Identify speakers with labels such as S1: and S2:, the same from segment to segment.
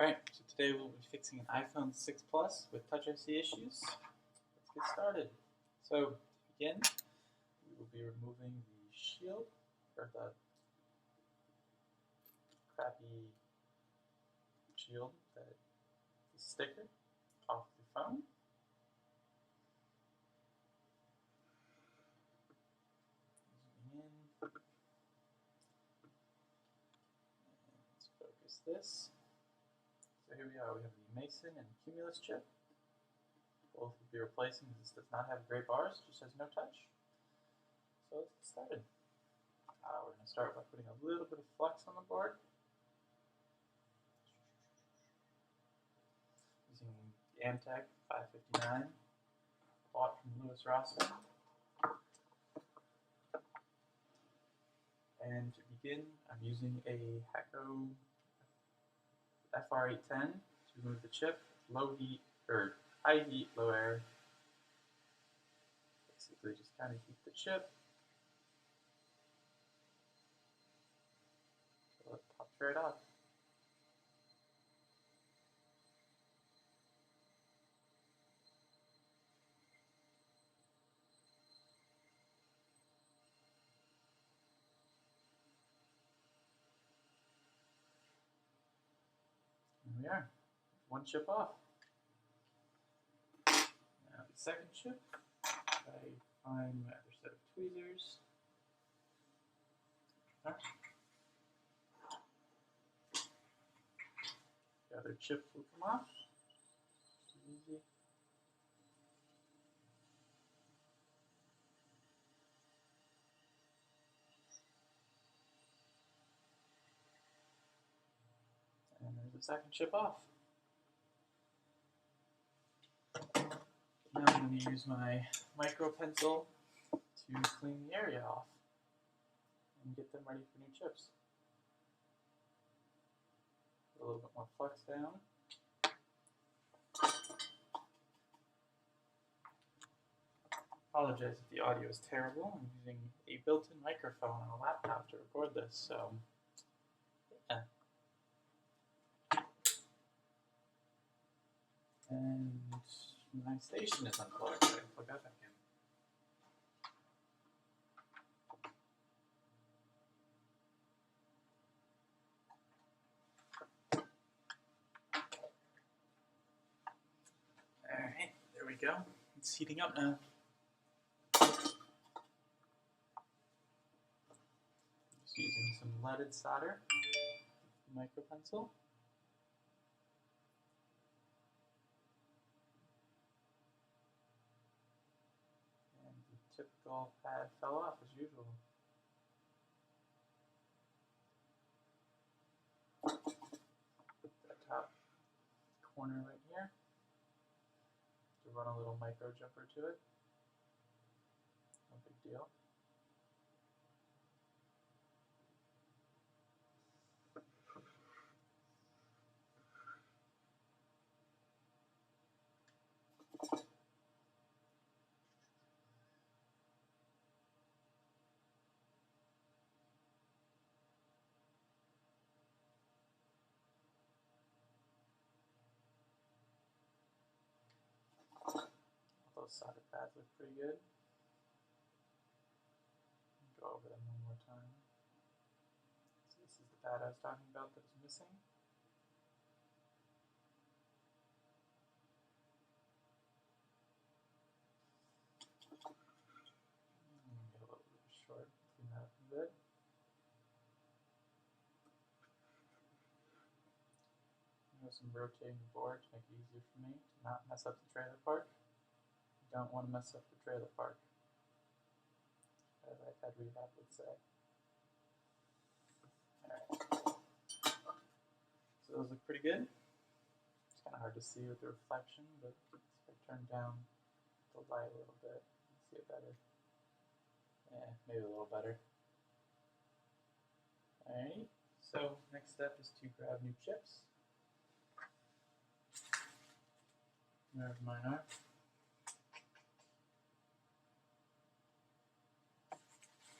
S1: Alright, so today we'll be fixing an iPhone 6 Plus with Touch IC issues. Let's get started. So, to begin, we will be removing the shield, or the crappy shield, the sticker, off the phone. Zooming in. And let's focus this. So here we are, we have the Mason and Cumulus chip. Both will be replacing, this does not have gray bars, just has no touch. So let's get started. We're going to start by putting a little bit of flux on the board. Using the Amtech 559, bought from Lewis Rossman. And to begin, I'm using a Hacko FR810 to remove the chip, low heat, or high heat, low air. Basically just kind of heat the chip. So it pops right off. Here we are, one chip off. Now the second chip, I find my other set of tweezers. The other chip will come off. Just easy. And there's the second chip off. Now I'm going to use my micro pencil to clean the area off and get them ready for new chips. Put a little bit more flux down. Apologize if the audio is terrible. I'm using a built-in microphone on a laptop to record this, so yeah. And my station is unplugged, so I can plug that back in. Alright, there we go. It's heating up now. Just using some leaded solder, micro pencil. And the typical pad fell off as usual. Put that top corner right here to run a little micro jumper to it. No big deal. Those solder pads look pretty good. Go over them one more time. So this is the pad I was talking about that was missing. Get a little bit short, clean that up a bit. Some rotating the board to make it easier for me to not mess up the trailer park. You don't want to mess up the trailer park, as I've had rehab would say. Alright. So those look pretty good. It's kind of hard to see with the reflection, but if I turn down the light a little bit, you can see it better. Yeah, maybe a little better. Alright, so next step is to grab new chips. Wherever mine are.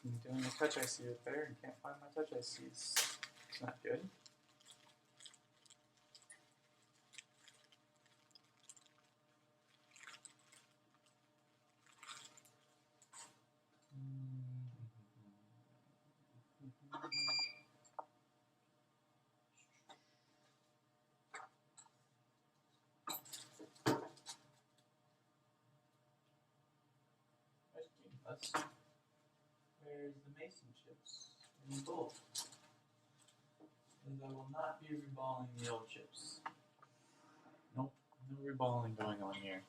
S1: I'm doing a Touch IC repair and can't find my Touch ICs. It's not good. was, where's the mason chips? In both. Because I will not be reballing the old chips. Nope, no reballing going on here.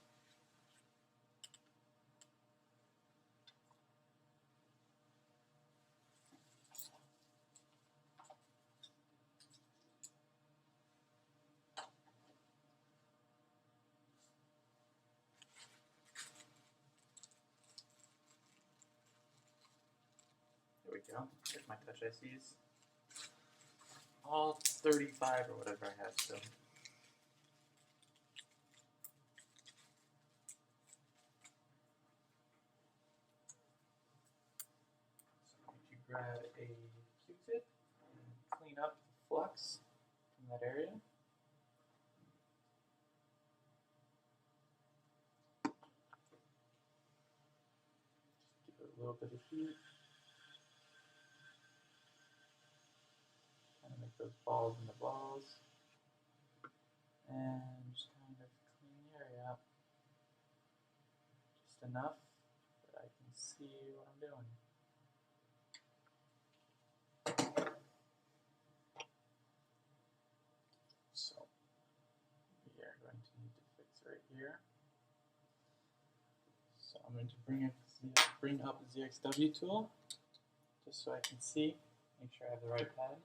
S1: There we go. There's my touch ICs. All 35 or whatever I have still. So I'm going to grab a Q-tip and clean up the flux from that area. Give it a little bit of heat. Kind of make those balls into balls. And just kind of clean the area up. Just enough that I can see what I'm doing. So we are going to need to fix right here. So I'm going to bring up the ZXW tool just so I can see, make sure I have the right pad.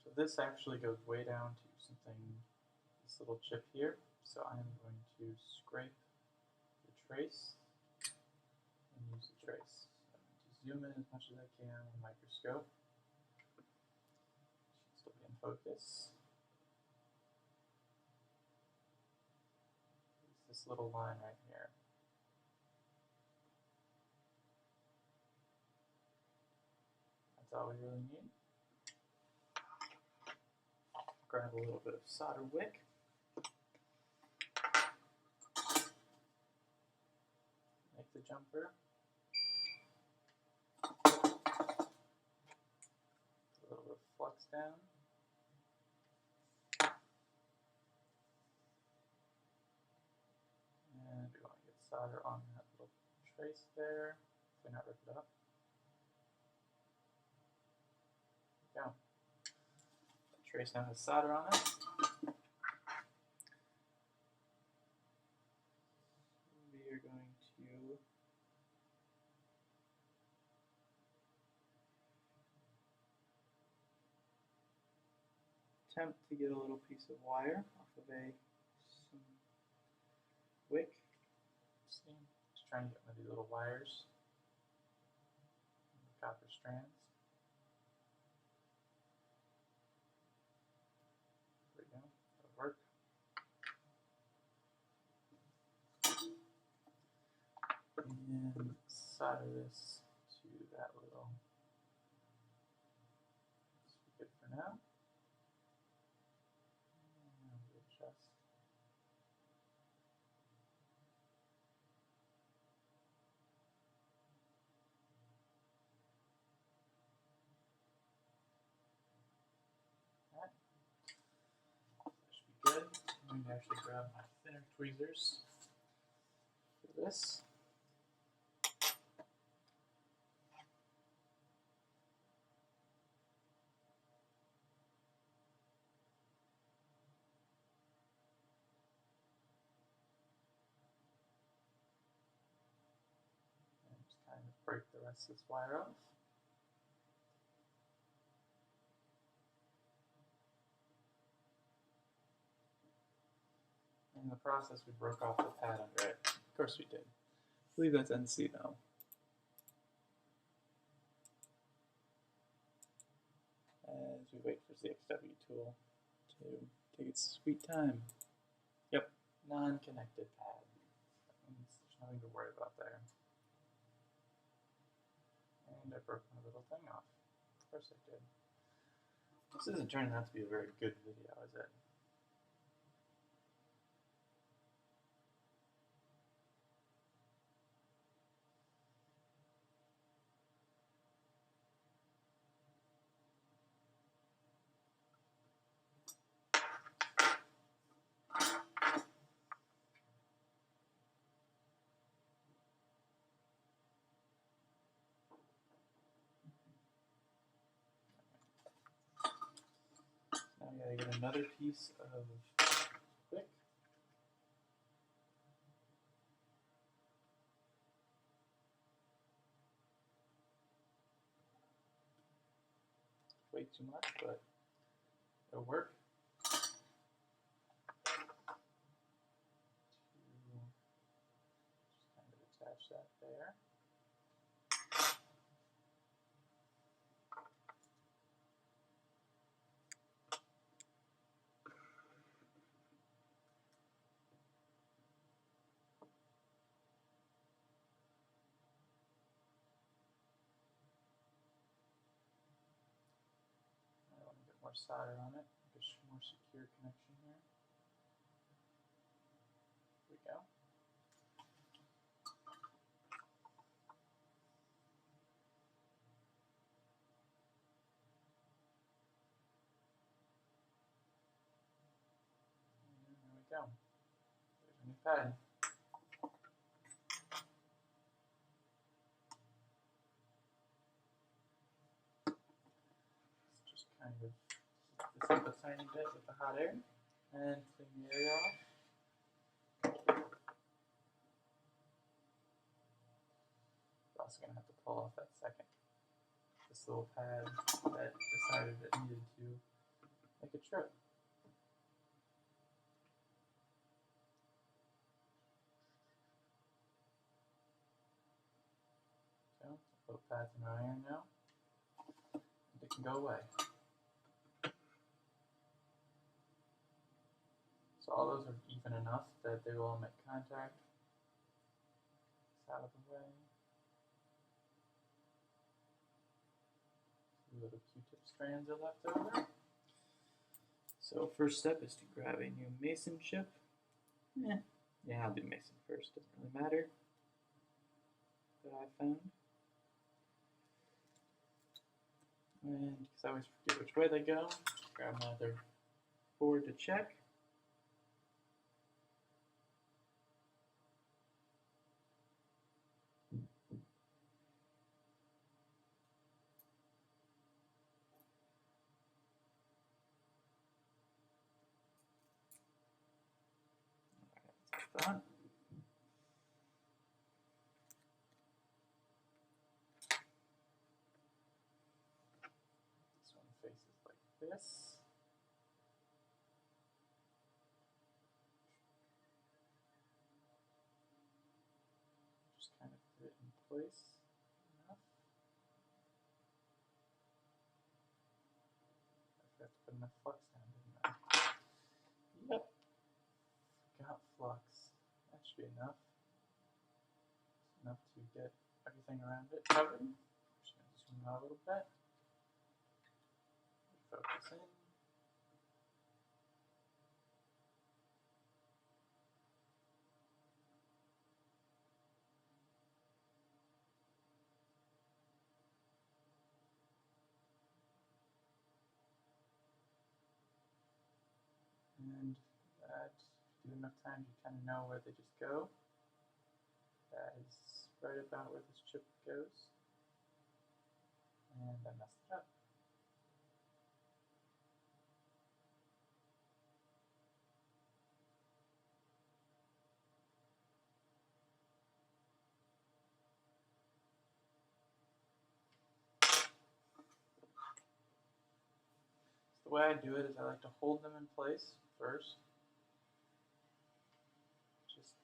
S1: So this actually goes way down to something, this little chip here. So I'm going to scrape the trace and use the trace. So I'm going to zoom in as much as I can on the microscope. Should still be in focus. It's this little line right here. That's all we really need. Grab a little bit of solder wick. Make the jumper. Put a little bit of flux down. And we want to get solder on that little trace there. So not rip it up. There we go. The trace now has solder on it. We are going to attempt to get a little piece of wire off of some wick. See, just trying to get one of these little wires, the copper strands. There we go, that'll work. And solder this to that little. This will be good for now. And adjust. That should be good. I'm going to actually grab my thinner tweezers for this. And just kind of break the rest of this wire off. in the process, we broke off the pad under it. Of course we did. I believe that's NC though. As we wait for the XW tool to take its sweet time. Yep, non-connected pad. That means there's nothing to worry about there. And I broke my little thing off. Of course I did. This isn't turning out to be a very good video, is it? Now we gotta get another piece of quick. Way too much, but it'll work. Just kind of attach that there. I want to get more solder on it, make a more secure connection here. Here we go. And there we go. There's a new pad. Just kind of heat this up a tiny bit with the hot air and clean the area off. We're also going to have to pull off that second. This little pad that decided it needed to make a trip. So, little pad's in our iron now. And it can go away. So all those are even enough that they will all make contact. It's out of the way. Little Q-tip strands are left over. So first step is to grab a new mason chip. Yeah, I'll do mason first, doesn't really matter. That I found. And because I always forget which way they go, grab my other board to check. That. This one faces like this. Just kind of put it in place enough. I forgot to put enough flux down, didn't I? Yep. Got flux. That should be enough. It's enough to get everything around it covered. Just going to zoom out a little bit. Focus in. And that, if you do enough times, you kind of know where they just go. That is right about where this chip goes. And I messed it up. So the way I do it is I like to hold them in place first.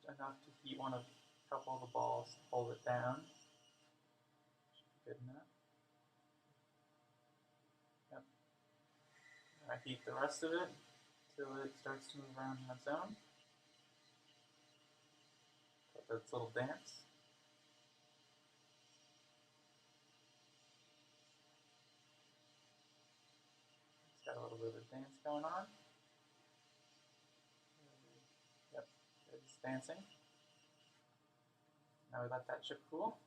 S1: enough to heat a couple of the balls to hold it down. Good enough. Yep. I heat the rest of it until it starts to move around on its own. Let its little dance. It's got a little bit of a dance going on. Yep, it's dancing. Now we let that chip cool.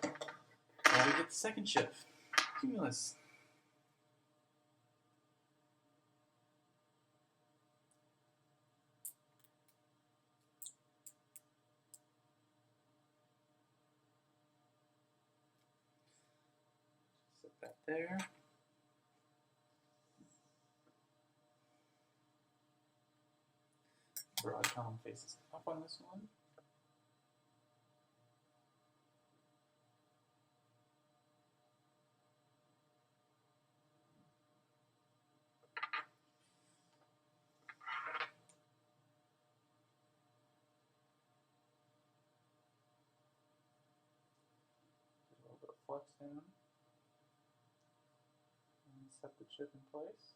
S1: Now we get the second chip, Cumulus. Set that there. Broad column faces up on this one. Get a little bit of flux down. And set the chip in place.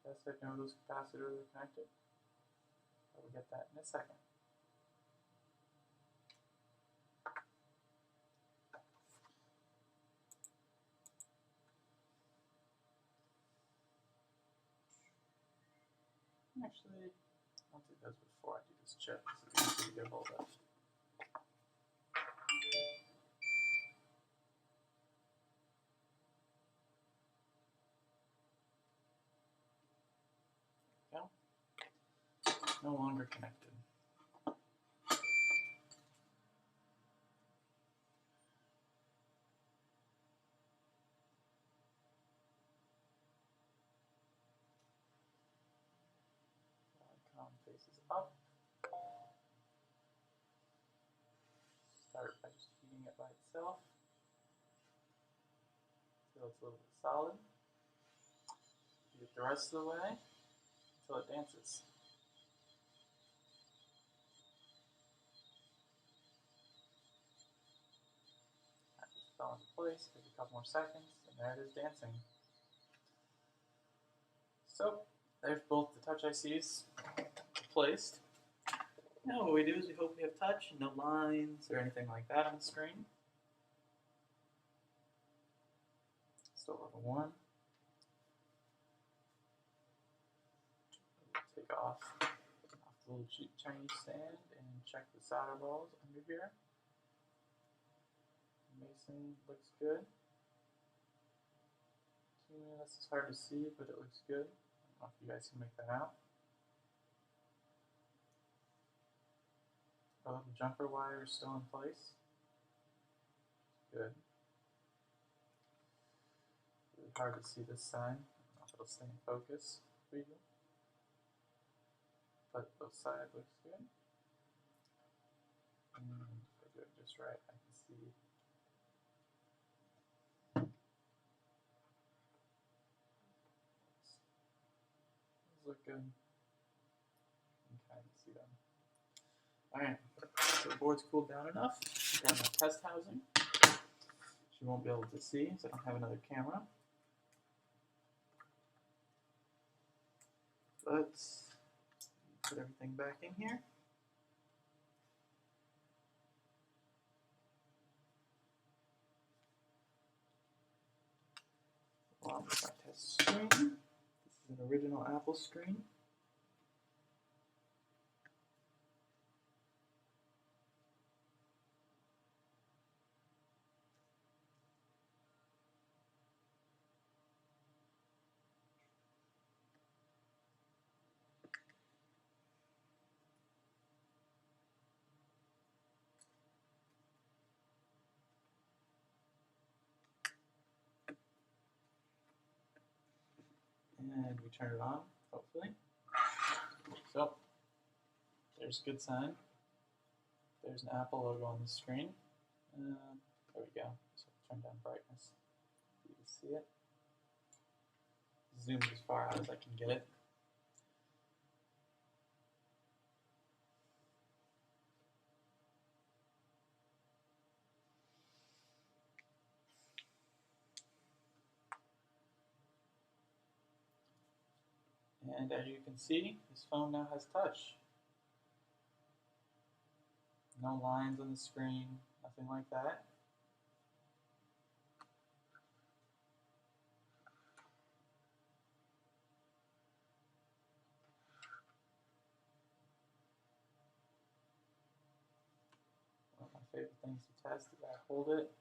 S1: Yes, I know those capacitors are connected. We'll get that in a second. Actually, I'll do those before I do this chip, so it's easy to get hold of. There we go. No longer connected. Faces up. Start by just heating it by itself until it's a little bit solid. Heat it the rest of the way until it dances. That just fell into place. Take a couple more seconds, and there it is dancing. So there's both the touch ICs placed. Now what we do is we hope we have touch, no lines or anything like that on the screen. Still level 1. Take off the little cheap Chinese stand and check the solder balls under here. Mason looks good. This is hard to see, but it looks good. I don't know if you guys can make that out. The little jumper wire is still in place. Good. Really hard to see this side. I don't know if it'll stay in focus for you. But both sides looks good. And if I do it just right, I can see. Those look good. You can kind of see them. Alright, so the board's cooled down enough. Grab my test housing, which you won't be able to see, so I don't have another camera. Let's put everything back in here. Along with my test screen. This is an original Apple screen. And we turn it on, hopefully. So, there's a good sign. There's an Apple logo on the screen. There we go. So turn down brightness. You can see it. Zoomed as far out as I can get it. And as you can see, this phone now has touch. No lines on the screen, nothing like that. One of my favorite things to test is I hold it.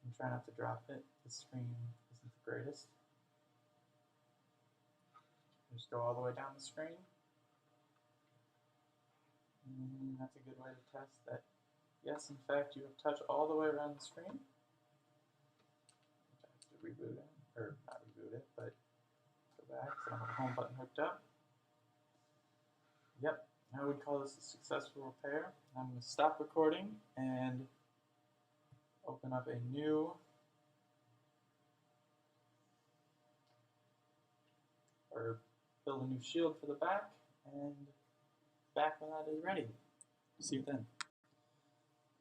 S1: I'm trying not to drop it. The screen isn't the greatest. Just go all the way down the screen. And that's a good way to test that. Yes, in fact, you have touch all the way around the screen. I have to reboot it, or not reboot it, but go back. So I don't have the home button hooked up. Yep, I would call this a successful repair. I'm going to stop recording and open up a new or build a new shield for the back, and back when that is ready. See you then.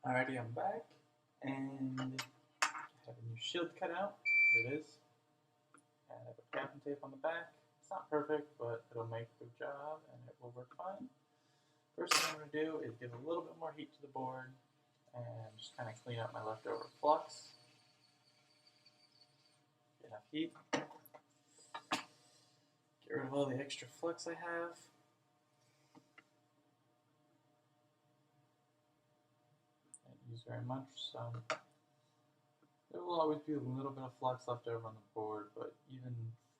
S1: Alrighty, I'm back, and I have a new shield cut out. Here it is. And I have a cap and tape on the back. It's not perfect, but it'll make the job, and it will work fine. First thing I'm going to do is give a little bit more heat to the board, and just kind of clean up my leftover flux. Get enough heat. Get rid of all the extra flux I have. Don't use very much, so there will always be a little bit of flux left over on the board, but even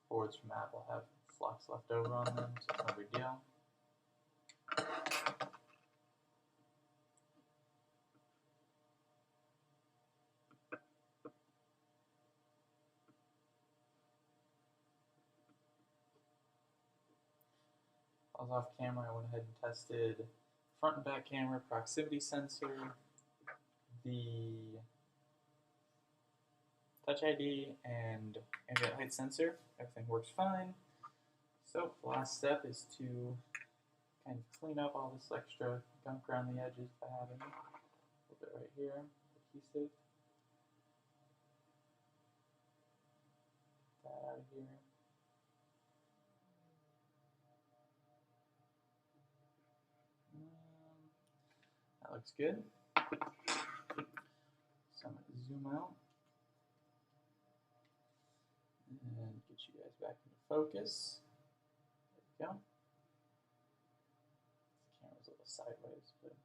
S1: boards from Apple have flux left over on them, so it's no big deal. I was off camera, I went ahead and tested front and back camera, proximity sensor, the Touch ID, and ambient light sensor. Everything works fine. So the last step is to kind of clean up all this extra gunk around the edges if I have any. A little bit right here, adhesive. Get that out of here. That looks good. So I'm going to zoom out and get you guys back into focus. There we go. This camera's a little sideways, but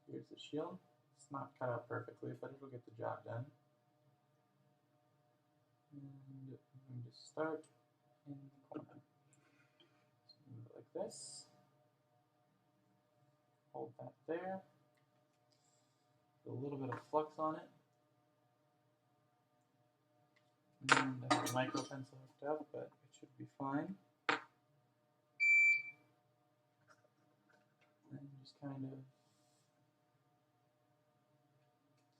S1: here's the shield. It's not cut out perfectly, but it'll get the job done. And I'm going to start in the corner. So move it like this. Hold that there. Put a little bit of flux on it. And I have a micro pencil hooked up, but it should be fine. And just kind of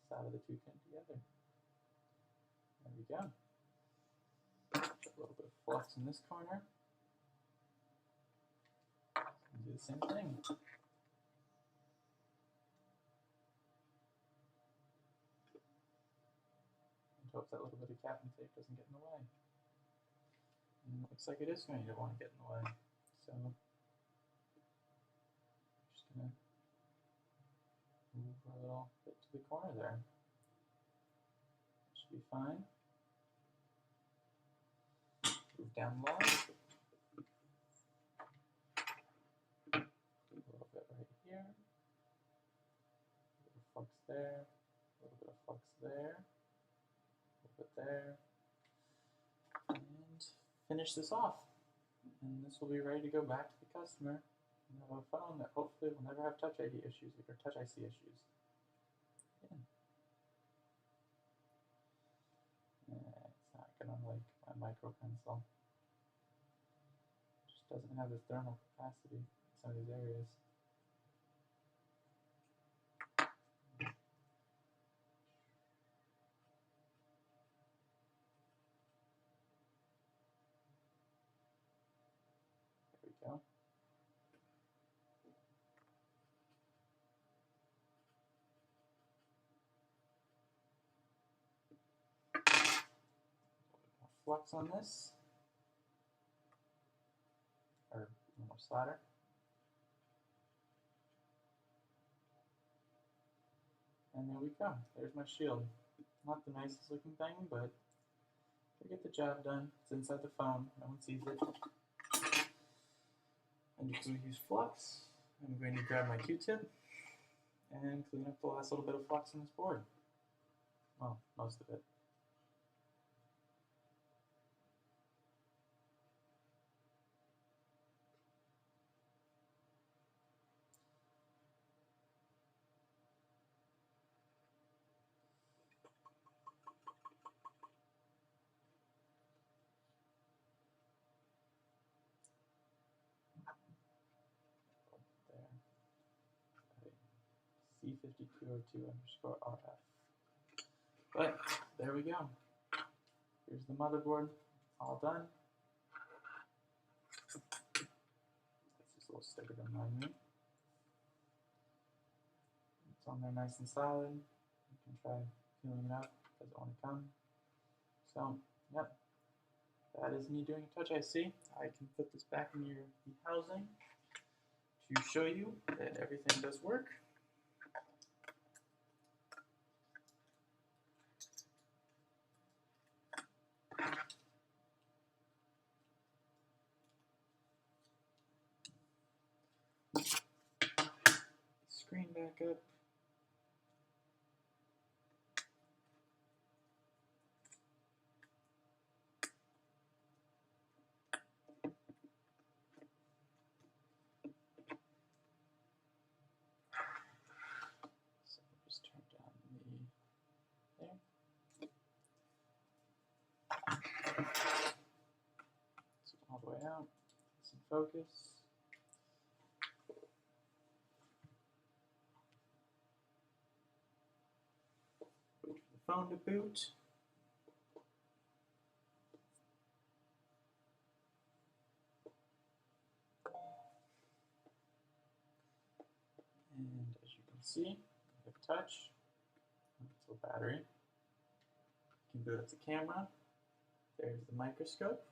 S1: solder the two pins together. There we go. Put a little bit of flux in this corner. And do the same thing. Hope that little bit of cap and tape doesn't get in the way. And it looks like it is going to want to get in the way. So I'm just going to move a little bit to the corner there. Should be fine. Move down low. A little bit right here. A little flux there. A little bit of flux there. There, and finish this off, and this will be ready to go back to the customer and have a phone that hopefully will never have Touch ID issues or Touch IC issues. Yeah. It's not gonna like my micro pencil. It just doesn't have the thermal capacity in some of these areas. Go. flux on this, or more solder. And there we go. There's my shield. Not the nicest looking thing, but to get the job done. It's inside the phone. No one sees it. And because we use flux, I'm going to grab my Q-tip and clean up the last little bit of flux on this board. Well, most of it. C5202_RF. But there we go. Here's the motherboard, all done. That's just a little sticker to remind me. It's on there nice and solid. You can try peeling it up, it doesn't want to come. So, yep, that is me doing a touch IC. I can put this back in the housing to show you that everything does work. Screen back up. So just turn down there. So all the way out. It's in focus. Wait for the phone to boot. And as you can see, I have touch. It's a battery. You can boot up the camera. There's the microscope.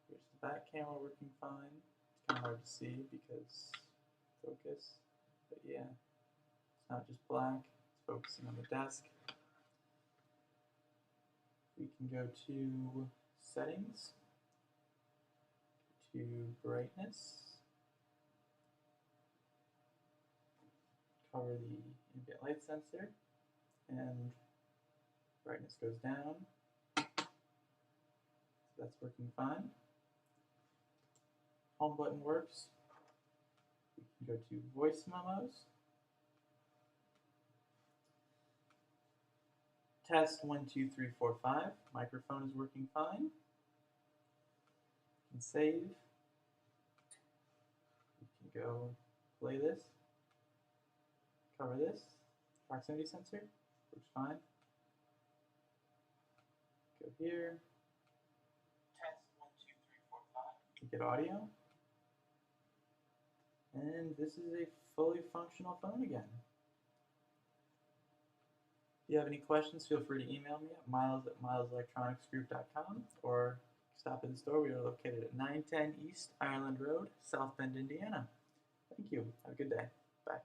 S1: Here's the back camera working fine. It's kind of hard to see because focus, but yeah, it's not just black, it's focusing on the desk. We can go to settings, to brightness, cover the ambient light sensor, and brightness goes down. So that's working fine. Home button works. We can go to voice memos. Test 1, 2, 3, 4, 5. Microphone is working fine. We can save. We can go play this. Cover this. Proximity sensor works fine. Go here. Test 1, 2, 3, 4, 5. We get audio. And this is a fully functional phone again. If you have any questions, feel free to email me at miles@mileselectronicsgroup.com or stop in the store. We are located at 910 East Ireland Road, South Bend, Indiana. Thank you. Have a good day. Bye.